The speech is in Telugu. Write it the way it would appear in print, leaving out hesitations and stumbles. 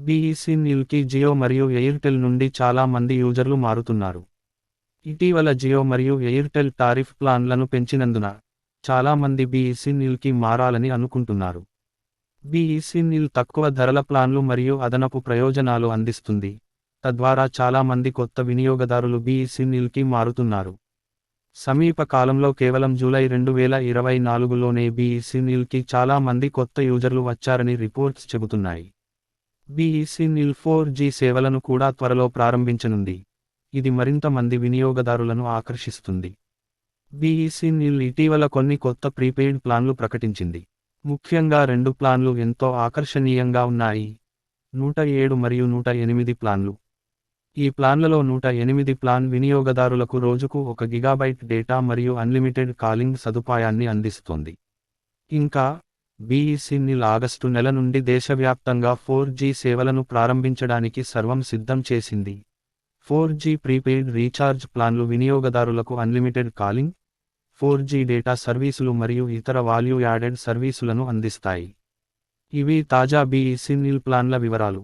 BESNLకి జియో మరియు ఎయిర్టెల్ నుండి చాలా మంది యూజర్లు మారుతున్నారు. ఇటీవల జియో మరియు ఎయిర్టెల్ టారిఫ్ ప్లాన్లను పెంచినందున చాలా మంది BESNLకి మారాలని అనుకుంటున్నారు. BESNL తక్కువ ధరల ప్లాన్లు మరియు అదనపు ప్రయోజనాలు అందిస్తుంది, తద్వారా చాలా మంది కొత్త వినియోగదారులు BESNLకి మారుతున్నారు. సమీప కాలంలో కేవలం జూలై 2024లోనే BESNLకి చాలా మంది కొత్త యూజర్లు వచ్చారని రిపోర్ట్స్ చెబుతున్నాయి. BESNL 4G సేవలను కూడా త్వరలో ప్రారంభించనుంది, ఇది మరింత మంది వినియోగదారులను ఆకర్షిస్తుంది. BESNL ఇటీవల కొన్ని కొత్త ప్రీపెయిడ్ ప్లాన్లు ప్రకటించింది. ముఖ్యంగా 2 ప్లాన్లు ఎంతో ఆకర్షణీయంగా ఉన్నాయి: 107 మరియు 108 ప్లాన్లు. ఈ ప్లాన్లలో 108 ప్లాన్ వినియోగదారులకు రోజుకు 1 గిగాబైట్ డేటా మరియు అన్లిమిటెడ్ కాలింగ్ సదుపాయాన్ని అందిస్తోంది. ఇంకా, BESNL ఆగస్టు నెల నుండి దేశవ్యాప్తంగా 4G సేవలను ప్రారంభించడానికి సర్వం సిద్ధం చేసింది. 4G ప్రీపెయిడ్ రీఛార్జ్ ప్లాన్లు వినియోగదారులకు అన్లిమిటెడ్ కాలింగ్, 4G డేటా సర్వీసులు మరియు ఇతర వాల్యూ యాడెడ్ సర్వీసులను అందిస్తాయి. ఇవి తాజా BESNL ప్లాన్ల వివరాలు.